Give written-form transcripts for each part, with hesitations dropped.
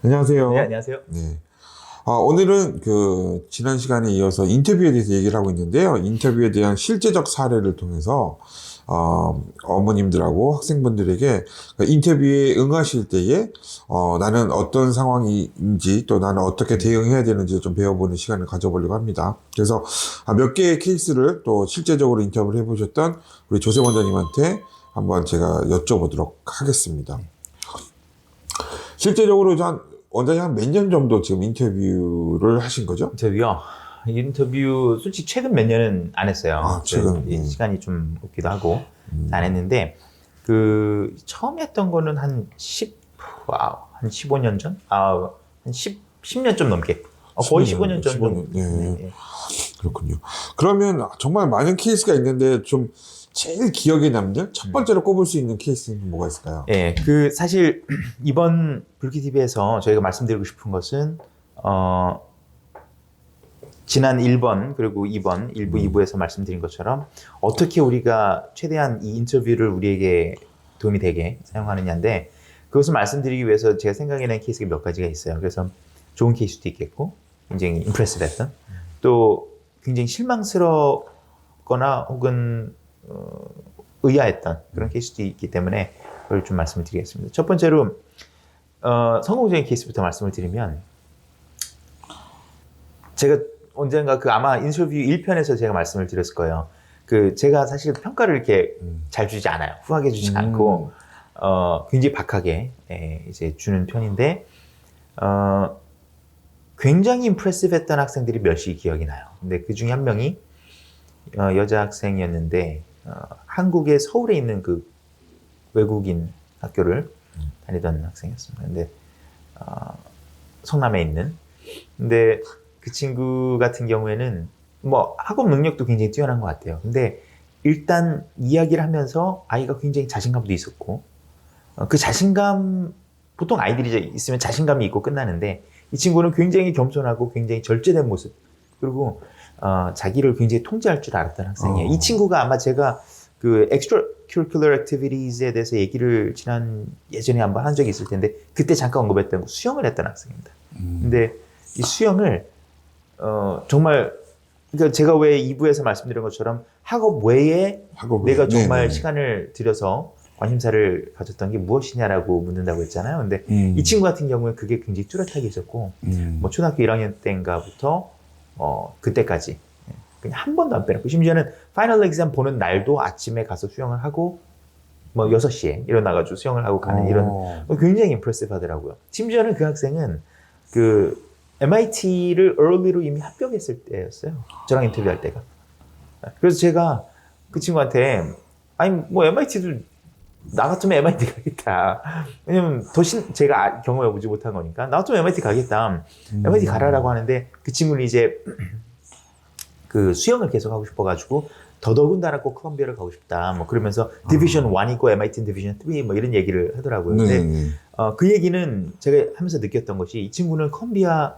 안녕하세요. 네, 안녕하세요. 네. 오늘은 지난 시간에 이어서 인터뷰에 대해서 얘기를 하고 있는데요. 인터뷰에 대한 실제적 사례를 통해서, 어머님들하고 학생분들에게 인터뷰에 응하실 때에, 나는 어떤 상황인지 또 나는 어떻게 대응해야 되는지 좀 배워보는 시간을 가져보려고 합니다. 그래서 몇 개의 케이스를 또 실제적으로 인터뷰를 해보셨던 우리 조세 원장님한테 한번 제가 여쭤보도록 하겠습니다. 실제적으로 원장님 한 몇 년 정도 지금 인터뷰를 하신 거죠? 인터뷰요. 인터뷰 솔직히 최근 몇 년은 안 했어요. 최근. 시간이 좀 없기도 하고 음. 안 했는데 처음 했던 거는 한 15년 전? 한 10년 좀 넘게. 거의 15년 정도. 15년. 네. 네. 그렇군요. 그러면 정말 많은 케이스가 있는데 좀 제일 기억에 남는 첫 번째로 꼽을 수 있는 케이스는 뭐가 있을까요? 예, 사실 이번 불키TV에서 저희가 말씀드리고 싶은 것은 지난 1번 그리고 2번 1부, 2부에서 말씀드린 것처럼 어떻게 우리가 최대한 이 인터뷰를 우리에게 도움이 되게 사용하느냐인데, 그것을 말씀드리기 위해서 제가 생각해낸 케이스가 몇 가지가 있어요. 그래서 좋은 케이스도 있겠고 굉장히 임프레시브 했던, 또 굉장히 실망스럽거나 혹은 의아했던 그런 케이스도 있기 때문에 그걸 좀 말씀을 드리겠습니다. 첫 번째로 성공적인 케이스부터 말씀을 드리면, 제가 언젠가 아마 인터뷰 1편에서 제가 말씀을 드렸을 거예요. 제가 사실 평가를 이렇게 잘 주지 않아요. 후하게 주지 않고 굉장히 박하게 이제 주는 편인데, 굉장히 임프레시브 했던 학생들이 몇이 기억이 나요. 근데 그 중에 한 명이 여자 학생이었는데, 한국의 서울에 있는 외국인 학교를 다니던 학생이었습니다. 근데 성남에 있는. 근데 그 친구 같은 경우에는 뭐 학업 능력도 굉장히 뛰어난 것 같아요. 근데 일단 이야기를 하면서 아이가 굉장히 자신감도 있었고, 그 자신감, 보통 아이들이 있으면 자신감이 있고 끝나는데, 이 친구는 굉장히 겸손하고 굉장히 절제된 모습, 그리고 자기를 굉장히 통제할 줄 알았던 학생이에요. 이 친구가 아마 제가 extracurricular activities에 대해서 얘기를 예전에 한번 한 적이 있을 텐데, 그때 잠깐 언급했던 수영을 했던 학생입니다. 근데 이 수영을 정말, 그러니까 제가 왜 2부에서 말씀드린 것처럼 학업 외에 내가 정말 시간을 들여서 관심사를 가졌던 게 무엇이냐라고 묻는다고 했잖아요. 근데 이 친구 같은 경우는 그게 굉장히 뚜렷하게 있었고, 뭐 초등학교 1학년 때인가부터 그때까지 그냥 한 번도 안 빼놓고, 심지어는 파이널 엑ザ 보는 날도 아침에 가서 수영을 하고, 뭐 6시에 일어나가지고 수영을 하고 가는 이런, 굉장히 임프레시브 하더라고요. 심지어는 그 학생은 MIT를 early로 이미 합격했을 때였어요. 저랑 인터뷰할 때가. 그래서 제가 그 친구한테, 아니 뭐 MIT도 나 같으면 MIT 가겠다. 왜냐면 제가 경험해보지 못한 거니까. 나 같으면 MIT 가겠다. MIT 가라라고 하는데, 그 친구는 이제 수영을 계속 하고 싶어가지고 더더군다나 꼭 콜롬비아를 가고 싶다. 뭐 그러면서 디비전 1이고 MIT 디비전 3 뭐 이런 얘기를 하더라고요. 근데 그 얘기는 제가 하면서 느꼈던 것이, 이 친구는 콜롬비아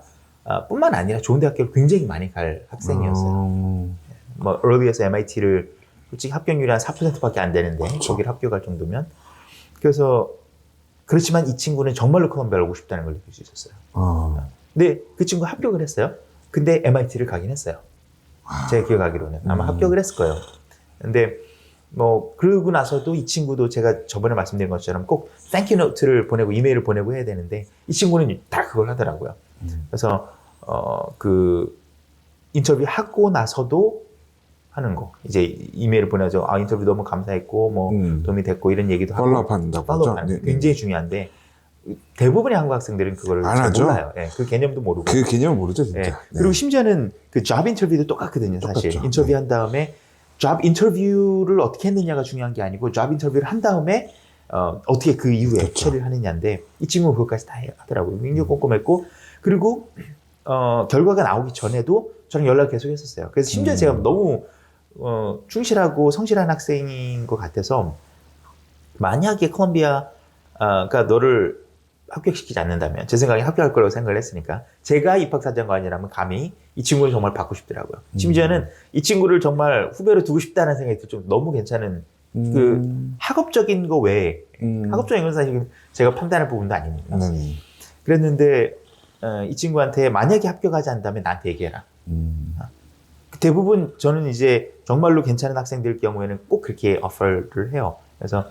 뿐만 아니라 좋은 대학교를 굉장히 많이 갈 학생이었어요. 뭐 early에서 MIT를 솔직히 합격률이 한 4%밖에 안 되는데, 거기를 합격할 정도면. 그래서 그렇지만 이 친구는 정말로 콜롬비아를 오고 싶다는 걸 느낄 수 있었어요. 근데 그 친구 합격을 했어요. 근데 MIT를 가긴 했어요. 제가 기억하기로는 아마 합격을 했을 거예요. 근데 뭐 그러고 나서도 이 친구도 제가 저번에 말씀드린 것처럼 꼭 땡큐 노트를 보내고 이메일을 보내고 해야 되는데, 이 친구는 다 그걸 하더라고요. 그래서 인터뷰 하고 나서도 하는 거, 이제 이메일을 보내서 인터뷰 너무 감사했고 뭐 도움이 됐고 이런 얘기도 하고 팔로우업한다고 하죠. 굉장히 중요한데, 대부분의 한국 학생들은 그걸 잘 몰라요. 네, 그 개념도 모르고. 그 개념을 모르죠, 진짜. 네. 그리고 심지어는 잡 인터뷰도 똑같거든요, 사실. 똑같죠. 인터뷰 한 다음에 잡 인터뷰를 어떻게 했느냐가 중요한 게 아니고, 잡 인터뷰를 한 다음에 어떻게 그 이후에 처리를 하느냐인데, 이 친구는 그것까지 다 하더라고요. 굉장히 꼼꼼했고, 그리고 결과가 나오기 전에도 저랑 연락을 계속 했었어요. 그래서 심지어 제가 너무 충실하고 성실한 학생인 것 같아서, 만약에 콜롬비아가 너를 합격시키지 않는다면, 제 생각에 합격할 거라고 생각을 했으니까, 제가 입학사정관이라면 감히 이 친구를 정말 받고 싶더라고요. 심지어는 이 친구를 정말 후배로 두고 싶다는 생각이 좀 너무 괜찮은, 학업적인 거 외에, 학업적인 건 사실 제가 판단할 부분도 아닙니다. 그랬는데 이 친구한테 만약에 합격하지 않는다면 나한테 얘기해라. 대부분 저는 이제 정말로 괜찮은 학생들 경우에는 꼭 그렇게 오퍼를 해요. 그래서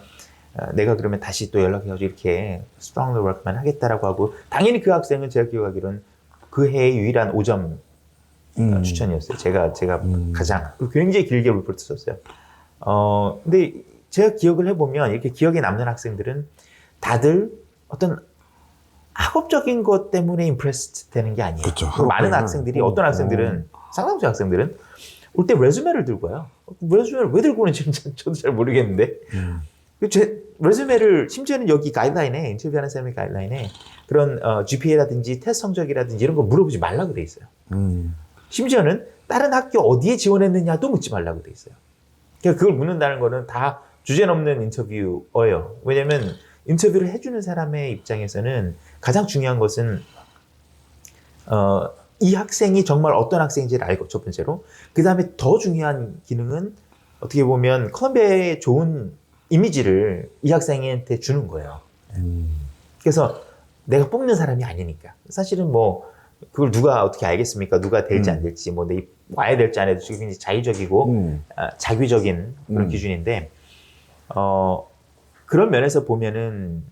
내가 그러면 다시 또 연락해가지고 이렇게 strongly work만 하겠다라고 하고, 당연히 그 학생은 제가 기억하기로는 그 해의 유일한 5점 추천이었어요. 제가 가장 굉장히 길게 리포트 썼어요. 근데 제가 기억을 해보면 이렇게 기억에 남는 학생들은 다들 어떤 학업적인 것 때문에 임프레스 되는 게 아니에요. 그렇죠. 많은 학생들이, 어떤 학생들은, 상당수 학생들은 올 때 레주메를 들고 와요. 레주메를 왜 들고 오는지 저도 잘 모르겠는데. 제 레주메를, 심지어는 여기 가이드라인에, 인터뷰하는 사람의 가이드라인에 그런 GPA라든지 테스트 성적이라든지 이런 거 물어보지 말라고 돼 있어요. 심지어는 다른 학교 어디에 지원했느냐도 묻지 말라고 돼 있어요. 그러니까 그걸 묻는다는 거는 다 주제넘는 인터뷰예요. 왜냐면 인터뷰를 해주는 사람의 입장에서는 가장 중요한 것은 이 학생이 정말 어떤 학생인지를 알고, 첫 번째로. 그 다음에 더 중요한 기능은 어떻게 보면 컬럼비아의 좋은 이미지를 이 학생한테 주는 거예요. 그래서 내가 뽑는 사람이 아니니까. 사실은 뭐 그걸 누가 어떻게 알겠습니까? 누가 될지 안 될지, 뭐 내 와야 될지 안 될지 굉장히 자의적이고 자규적인 그런 기준인데, 그런 면에서 보면은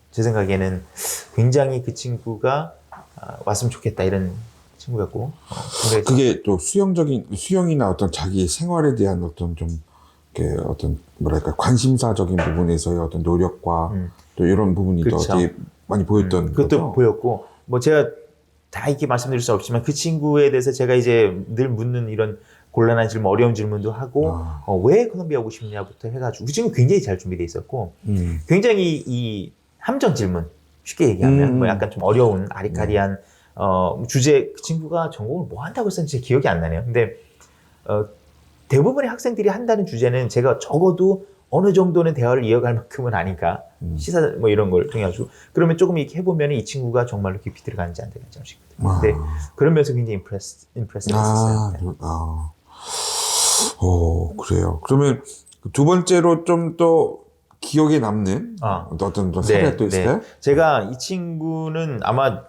제 생각에는 굉장히 그 친구가 왔으면 좋겠다, 이런 친구였고. 그게 또 수영이나 어떤 자기 생활에 대한 어떤 좀 이렇게 어떤 뭐랄까 관심사적인 부분에서의 어떤 노력과 또 이런 부분이 그렇죠. 또 되게 많이 보였던 그것도 거죠. 보였고, 뭐 제가 다 이렇게 말씀드릴 수 없지만 그 친구에 대해서 제가 이제 늘 묻는 이런 곤란한 질문, 어려운 질문도 하고, 왜 콜롬비아 오고 싶냐부터 해가지고, 그 친구 굉장히 잘 준비돼 있었고, 굉장히 이 함정 질문, 쉽게 얘기하면 뭐 약간 좀 어려운 아리까리한 주제, 그 친구가 전공을 뭐 한다고 했었는지 기억이 안 나네요. 근데 대부분의 학생들이 한다는 주제는 제가 적어도 어느 정도는 대화를 이어갈 만큼은 아니까, 시사 뭐 이런 걸 통해 가지고, 그러면 조금 이렇게 해보면 이 친구가 전말로 깊이 들어가는지 안 들어가는지 알 수 있거든요. 근데 그러면서 굉장히 임프레스 했었어요. 그래요. 그러면 두 번째로 좀 더 기억에 남는 어떤 사례가 또 있어요? 네. 제가 이 친구는 아마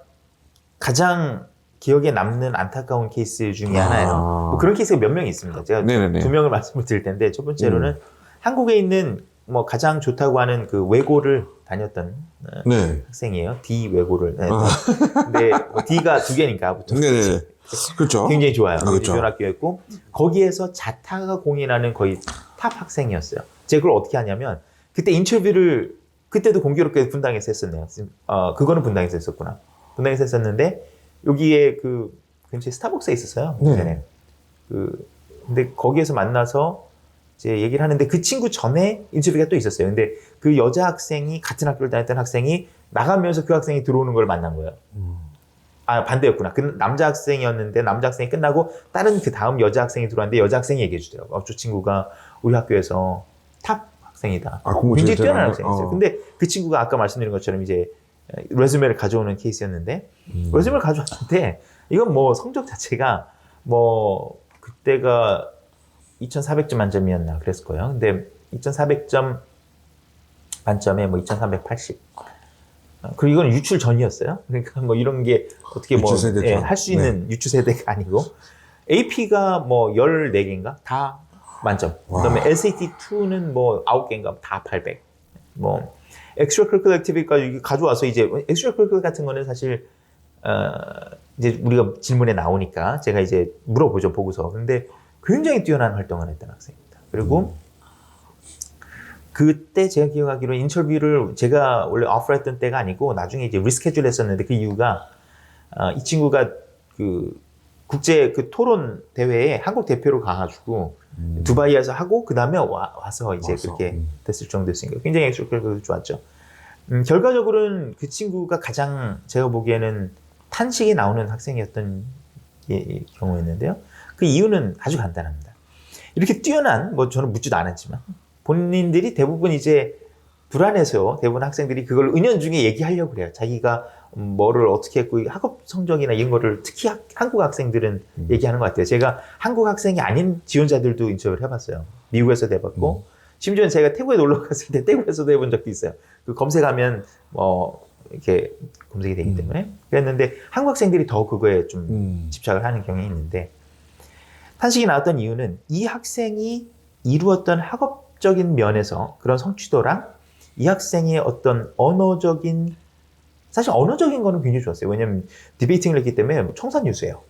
가장 기억에 남는 안타까운 케이스 중에 하나예요. 뭐 그런 케이스가 몇 명 있습니다. 제가 네네네. 두 명을 말씀을 드릴 텐데, 첫 번째로는 한국에 있는 뭐 가장 좋다고 하는 그 외고를 다녔던 네. 학생이에요. D 외고를. 네. 근데 뭐 D가 두 개니까 보통. 네네. 그렇죠. 굉장히 좋아요. 그렇죠. 좋은 학교였고, 거기에서 자타가 공인하는 거의 탑 학생이었어요. 제가 그걸 어떻게 하냐면, 그때 인터뷰를 그때도 공교롭게 분당에서 했었네요. 그거는 분당에서 했었구나. 분당에서 했었는데, 여기에 그 근처에 스타벅스에 있었어요. 네. 근데 거기에서 만나서 이제 얘기를 하는데, 그 친구 전에 인터뷰가 또 있었어요. 근데 그 여자 학생이, 같은 학교를 다녔던 학생이 나가면서 그 학생이 들어오는 걸 만난 거예요. 반대였구나. 그 남자 학생이었는데, 남자 학생이 끝나고 다른 그 다음 여자 학생이 들어왔는데, 여자 학생이 얘기해 주더라고요. 저 친구가 우리 학교에서 탑 학생이다. 굉장히 뛰어난 학생이었어요. 근데 그 친구가 아까 말씀드린 것처럼 이제 레주메를 가져오는 케이스였는데, 레주메를 가져왔는데, 이건 뭐 성적 자체가 뭐 그때가 2,400점 만점이었나 그랬을 거예요. 근데 2,400점 만점에 뭐 2,380. 그리고 이건 유출 전이었어요. 그러니까 뭐 이런 게 어떻게 뭐 할 수 있는 유추 세대가 아니고, AP가 뭐 14개인가 다 만점. 그다음에 SAT2는 뭐 9개인가 다 800. 뭐 extracurricular activity까지 가져와서, 이제 extracurricular 같은 거는 사실 이제 우리가 질문에 나오니까 제가 이제 물어보죠, 보고서. 근데 굉장히 뛰어난 활동을 했던 학생입니다. 그리고 그때 제가 기억하기로 인터뷰를 제가 원래 오퍼했던 때가 아니고 나중에 이제 리스케줄 했었는데, 그 이유가 이 친구가 그 국제 그 토론 대회에 한국 대표로 가가지고 두바이에서 하고, 그 다음에 와서 이제 그렇게 됐을 정도였으니까 굉장히 엑스트라클도 좋았죠. 결과적으로는 그 친구가 가장 제가 보기에는 탄식이 나오는 학생이었던 경우였는데요. 그 이유는 아주 간단합니다. 이렇게 뛰어난, 뭐 저는 묻지도 않았지만, 본인들이 대부분 이제 불안해서 대부분 학생들이 그걸 은연중에 얘기하려고 그래요. 자기가 뭐를 어떻게 했고, 학업 성적이나 이런 거를 특히 한국 학생들은 얘기하는 것 같아요. 제가 한국 학생이 아닌 지원자들도 인터뷰를 해봤어요. 미국에서도 해봤고, 심지어는 제가 태국에 놀러 갔을 때 태국에서도 해본 적도 있어요. 그 검색하면 이렇게 검색이 되기 때문에 그랬는데 한국 학생들이 더 그거에 좀 집착을 하는 경향이 있는데 탄식이 나왔던 이유는 이 학생이 이루었던 학업적인 면에서 그런 성취도랑 이 학생의 어떤 언어적인 사실 언어적인 거는 굉장히 좋았어요. 왜냐면 디베이팅을 했기 때문에 청산유수예요.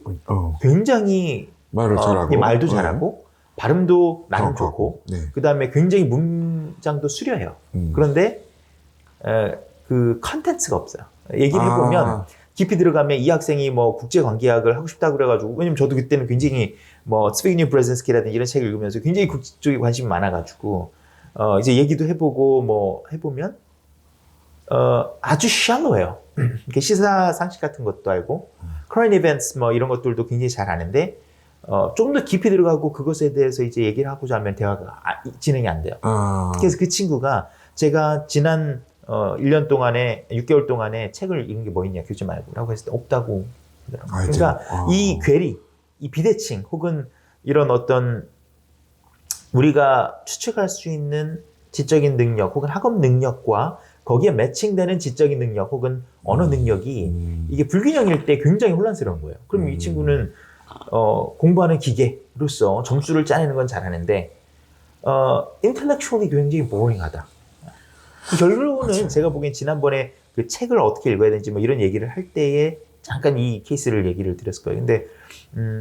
굉장히 말을 잘하고 말도 잘하고 발음도 나름 좋고 네. 그 다음에 굉장히 문장도 수려해요. 그런데 그 컨텐츠가 없어요. 얘기를 해보면 깊이 들어가면 이 학생이 뭐 국제관계학을 하고 싶다고 그래가지고 왜냐면 저도 그때는 굉장히 뭐 스피그뉴 브레젠스키라든지 이런 책을 읽으면서 굉장히 국제 쪽에 관심이 많아가지고 이제 얘기도 해보고 뭐 해보면 아주 샬로해요. 이렇게 시사 상식 같은 것도 알고 current events 뭐 이런 것들도 굉장히 잘 아는데 좀 더 깊이 들어가고 그것에 대해서 이제 얘기를 하고자 하면 대화가 진행이 안 돼요. 그래서 그 친구가 제가 지난 1년 동안에 6개월 동안에 책을 읽은 게 뭐 있냐 교재 말고 라고 했을 때 없다고 하더라고요. 그러니까 이 괴리, 이 비대칭 혹은 이런 어떤 우리가 추측할 수 있는 지적인 능력 혹은 학업 능력과 거기에 매칭되는 지적인 능력 혹은 언어 능력이 이게 불균형일 때 굉장히 혼란스러운 거예요. 그럼 이 친구는 공부하는 기계로서 점수를 짜내는 건 잘하는데 intellectually 굉장히 boring하다. 결론은 제가 보기엔 지난번에 그 책을 어떻게 읽어야 되는지 뭐 이런 얘기를 할 때에 잠깐 이 케이스를 얘기를 드렸을 거예요. 근데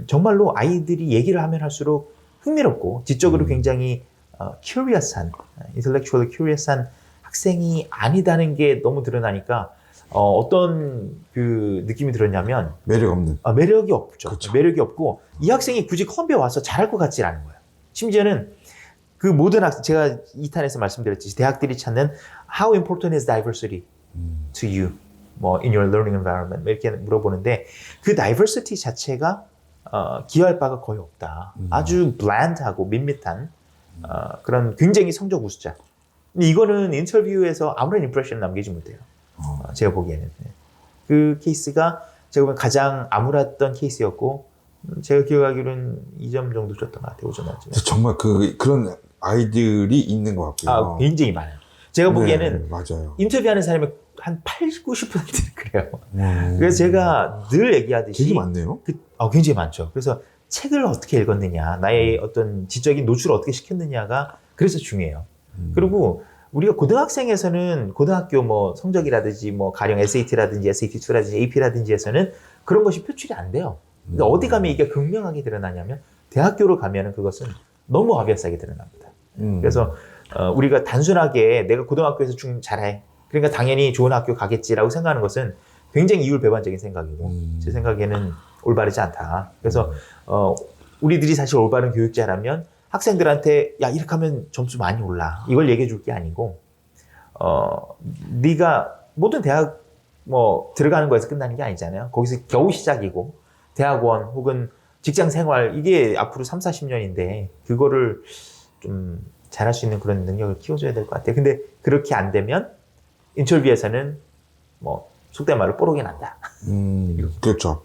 정말로 아이들이 얘기를 하면 할수록 흥미롭고 지적으로 굉장히 curious한, intellectually curious한 학생이 아니다는 게 너무 드러나니까 어떤 그 느낌이 들었냐면 매력 없는 매력이 없죠. 그쵸. 매력이 없고 이 학생이 굳이 컬럼비아 와서 잘할 것 같지 않은 거예요. 심지어는 그 모든 학생 제가 2탄에서 말씀드렸듯이 대학들이 찾는 How important is diversity to you? 뭐 in your learning environment 이렇게 물어보는데 그 diversity 자체가 기여할 바가 거의 없다. 아주 bland하고 밋밋한 그런 굉장히 성적 우수자. 근데 이거는 인터뷰에서 아무런 임프레션을 남기지 못해요. 제가 보기에는. 그 케이스가 제가 보기엔 가장 암울했던 케이스였고 제가 기억하기로는 2점 정도 줬던 것 같아요. 5점 만점에. 정말 그런 아이들이 있는 것 같고요. 굉장히 많아요. 제가 보기에는 맞아요. 인터뷰하는 사람이 한 80, 90%는 그래요. 그래서 제가 늘 얘기하듯이 되게 많네요. 굉장히 많죠. 그래서 책을 어떻게 읽었느냐, 나의 어떤 지적인 노출을 어떻게 시켰느냐가 그래서 중요해요. 그리고 우리가 고등학생에서는 고등학교 뭐 성적이라든지 뭐 가령 SAT라든지 SAT2라든지 AP라든지 해서는 그런 것이 표출이 안 돼요. 근데 어디 가면 이게 극명하게 드러나냐면 대학교로 가면은 그것은 너무 obvious하게 드러납니다. 그래서 우리가 단순하게 내가 고등학교에서 좀 잘해. 그러니까 당연히 좋은 학교 가겠지라고 생각하는 것은 굉장히 이율배반적인 생각이고 제 생각에는 올바르지 않다. 그래서 우리들이 사실 올바른 교육자라면 학생들한테 야 이렇게 하면 점수 많이 올라 이걸 얘기해 줄 게 아니고 네가 모든 대학 뭐 들어가는 거에서 끝나는 게 아니잖아요. 거기서 겨우 시작이고 대학원 혹은 직장 생활 이게 앞으로 3, 40년인데 그거를 좀 잘할 수 있는 그런 능력을 키워줘야 될 것 같아요. 근데 그렇게 안 되면 인터뷰에서는 뭐 속된 말로 뽀록이 난다. 그렇죠.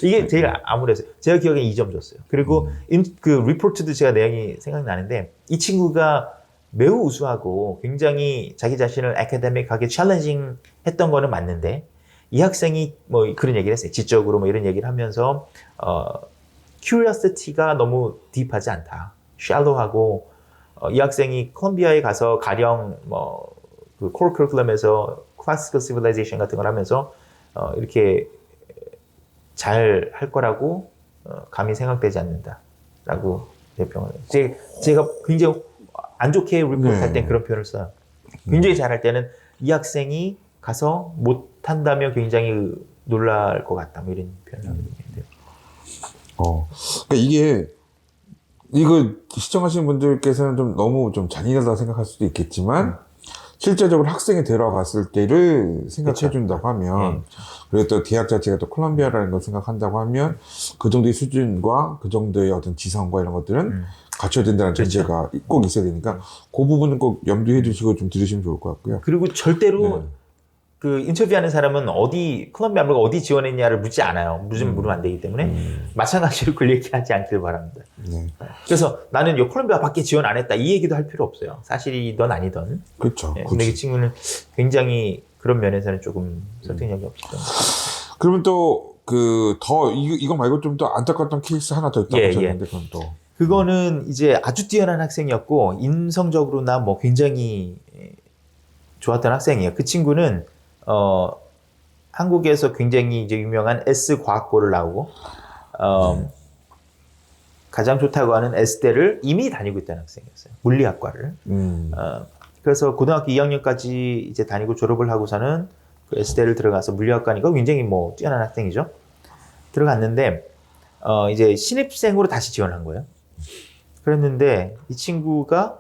이게 제일 암울해서 제가 기억에 2점 줬어요. 그리고 그 리포트도 제가 내용이 생각나는데 이 친구가 매우 우수하고 굉장히 자기 자신을 아카데믹하게 챌린징 했던 거는 맞는데 이 학생이 뭐 그런 얘기를 했어요. 지적으로 뭐 이런 얘기를 하면서 curiosity가 너무 딥하지 않다. shallow하고 이 학생이 콜롬비아에 가서 가령 뭐 그 core curriculum에서 classical civilization 같은 걸 하면서 이렇게 잘 할 거라고 감히 생각되지 않는다라고 대평을 제가 굉장히 안 좋게 리포트 할 땐 그런 표현을 써요. 굉장히 잘할 때는 이 학생이 가서 못한다며 굉장히 놀랄 것 같다. 뭐 이런 표현을 하거든요. 그러니까 이거 시청하시는 분들께서는 좀 너무 좀 잔인하다고 생각할 수도 있겠지만 실제적으로 학생이 데려갔을 때를 생각해 준다고 하면 그리고 또 대학 자체가 또 콜롬비아라는 걸 생각한다고 하면 그 정도의 수준과 그 정도의 어떤 지성과 이런 것들은 갖춰야 된다는 전제가 꼭 있어야 되니까 그 부분은 꼭 염두해 두시고 좀 들으시면 좋을 것 같고요. 그리고 절대로 그 인터뷰하는 사람은 콜롬비아 물가 어디 지원했냐를 묻지 않아요. 물으면 안 되기 때문에 마찬가지로 그 얘기하지 않길 바랍니다. 그래서 나는 요 콜롬비아 밖에 지원 안 했다 이 얘기도 할 필요 없어요. 사실이든 아니든. 그렇죠. 근데 이 친구는 굉장히 그런 면에서는 조금 설득력이 없었던 것 같아요. 그러면 또 이거 말고 좀 더 안타까웠던 케이스 하나 더 있다고 예, 하셨는데 그건 또 그거는 이제 아주 뛰어난 학생이었고 인성적으로나 뭐 굉장히 좋았던 학생이에요. 그 친구는 한국에서 굉장히 이제 유명한 S 과학고를 나오고 가장 좋다고 하는 S대를 이미 다니고 있던 학생이었어요. 물리학과를. 그래서 고등학교 2학년까지 이제 다니고 졸업을 하고서는 그 S대를 들어가서 물리학과니까 굉장히 뭐 뛰어난 학생이죠. 들어갔는데 이제 신입생으로 다시 지원한 거예요. 그랬는데 이 친구가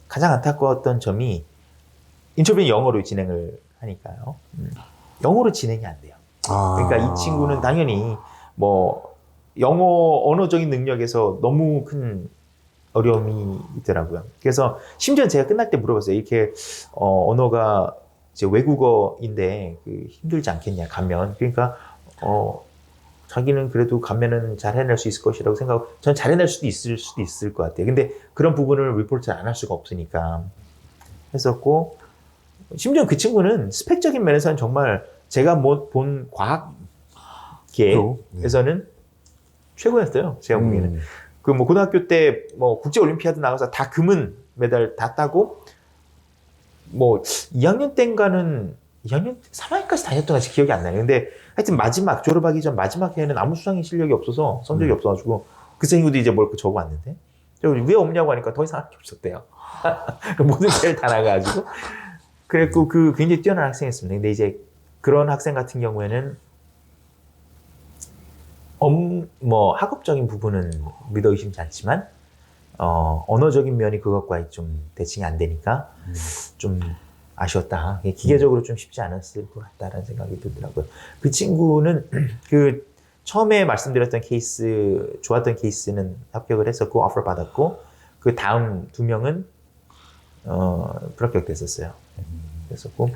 가장 안타까웠던 점이 인터뷰는 영어로 진행을 하니까요. 영어로 진행이 안 돼요. 그러니까 이 친구는 당연히 뭐 영어 언어적인 능력에서 너무 큰 어려움이 있더라고요. 그래서 심지어 제가 끝날 때 물어봤어요. 이렇게 언어가 이제 외국어인데 힘들지 않겠냐 가면. 그러니까 자기는 그래도 가면은 잘 해낼 수 있을 것이라고 생각하고 전 잘 해낼 수도 있을 것 같아요. 근데 그런 부분을 리포트를 안 할 수가 없으니까 했었고 심지어 그 친구는 스펙적인 면에서는 정말 제가 본 과학계에서는 최고였어요. 제가 보기에는. 그 뭐 고등학교 때 뭐 국제 올림피아드 나가서 다 금은 메달 다 따고 뭐 2학년 때인가는 2학년 3학년까지 다녔던 것 같이 기억이 안 나요. 근데 하여튼 마지막 졸업하기 전 마지막 해에는 아무 수상의 실력이 없어서 성적이 없어가지고 그 친구도 이제 뭘 적어 왔는데 왜 없냐고 하니까 더 이상 할 게 없었대요. 모든 제를 다 나가가지고 그랬고 그 굉장히 뛰어난 학생이었습니다. 근데 이제 그런 학생 같은 경우에는 뭐 학업적인 부분은 믿어 의심치 않지만 언어적인 면이 그것과 좀 대칭이 안 되니까 좀 아쉬웠다. 기계적으로 좀 쉽지 않았을 것 같다라는 생각이 들더라고요. 그 친구는 그 처음에 말씀드렸던 케이스, 좋았던 케이스는 합격을 했었고 오퍼 받았고 그 다음 2명은 불합격됐었어요. 그랬었고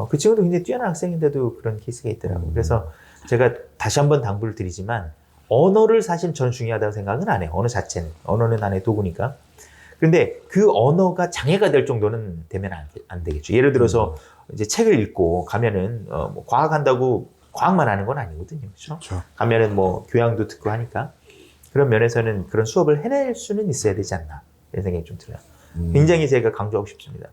그 친구도 굉장히 뛰어난 학생인데도 그런 케이스가 있더라고요. 그래서 제가 다시 한번 당부를 드리지만 언어를 사실 저는 중요하다고 생각은 안 해요. 언어 자체는. 언어는 하나의 도구니까. 그런데 그 언어가 장애가 될 정도는 되면 안 되겠죠. 예를 들어서 이제 책을 읽고 가면은 뭐 과학한다고 과학만 하는 건 아니거든요. 그렇죠? 가면은 뭐 교양도 듣고 하니까 그런 면에서는 그런 수업을 해낼 수는 있어야 되지 않나 이런 생각이 좀 들어요. 굉장히 제가 강조하고 싶습니다.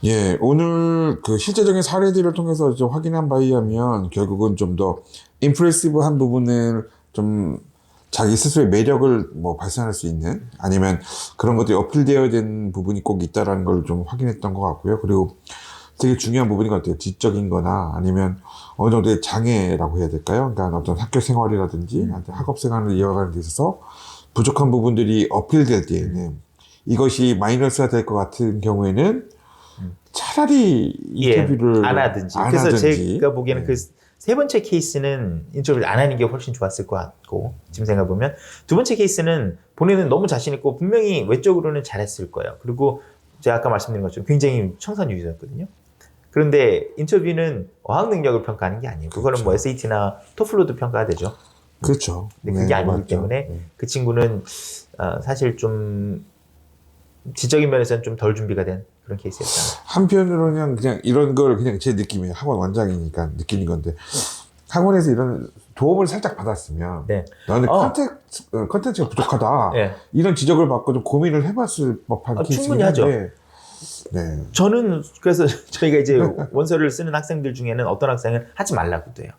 예, 오늘 그 실제적인 사례들을 통해서 좀 확인한 바에 의하면 결국은 좀 더 임프레시브한 부분을 좀 자기 스스로의 매력을 뭐 발산할 수 있는 아니면 그런 것들이 어필되어야 되는 부분이 꼭 있다라는 걸 좀 확인했던 것 같고요. 그리고 되게 중요한 부분인 것 같아요. 지적인 거나 아니면 어느 정도의 장애라고 해야 될까요? 그러니까 어떤 학교 생활이라든지 학업 생활을 이어가는 데 있어서 부족한 부분들이 어필될 때에는 이것이 마이너스가 될 것 같은 경우에는 차라리 인터뷰를 안 하든지. 그래서 제가 보기에는 그 세 번째 케이스는 인터뷰를 안 하는 게 훨씬 좋았을 것 같고 지금 생각해보면 두 번째 케이스는 본인은 너무 자신 있고 분명히 외적으로는 잘했을 거예요. 그리고 제가 아까 말씀드린 것처럼 굉장히 청산유수였거든요. 그런데 인터뷰는 어학 능력을 평가하는 게 아니에요. 그거는 뭐 SAT나 토플로도 평가가 되죠. 그렇죠. 근데 그게 아니기 맞죠. 때문에 그 친구는 사실 좀 지적인 면에서는 좀 덜 준비가 된 그런 케이스였다. 한편으로는 그냥 이런 걸 그냥 제 느낌이에요. 학원 원장이니까 느끼는 건데 학원에서 이런 도움을 살짝 받았으면 너는 컨텐츠가 부족하다. 이런 지적을 받고 좀 고민을 해봤을 법한 케이스긴 충분히 하죠. 네. 저는 그래서 저희가 이제 원서를 쓰는 학생들 중에는 어떤 학생은 하지 말라고도 해요.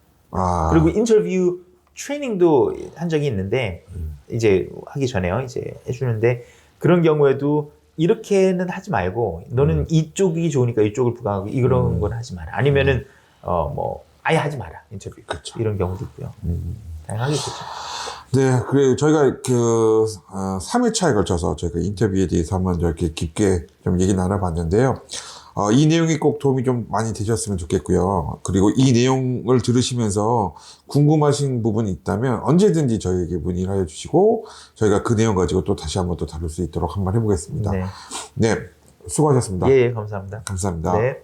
그리고 인터뷰 트레이닝도 한 적이 있는데 이제 하기 전에요. 이제 해주는데 그런 경우에도 이렇게는 하지 말고 너는 이쪽이 좋으니까 이쪽을 부각하고 이런 건 하지 마라. 아니면은 뭐 아예 하지 마라 인터뷰. 그쵸. 이런 경우도 있고요. 다양하겠죠. 네, 그래 저희가 그 3회차에 걸쳐서 저희가 인터뷰에 대해서 한번 이렇게 깊게 좀 얘기 나눠봤는데요. 이 내용이 꼭 도움이 좀 많이 되셨으면 좋겠고요. 그리고 이 내용을 들으시면서 궁금하신 부분이 있다면 언제든지 저희에게 문의를 하여 주시고 저희가 그 내용 가지고 또 다시 한번 또 다룰 수 있도록 한번 해보겠습니다. 네, 수고하셨습니다. 예, 감사합니다. 감사합니다. 네.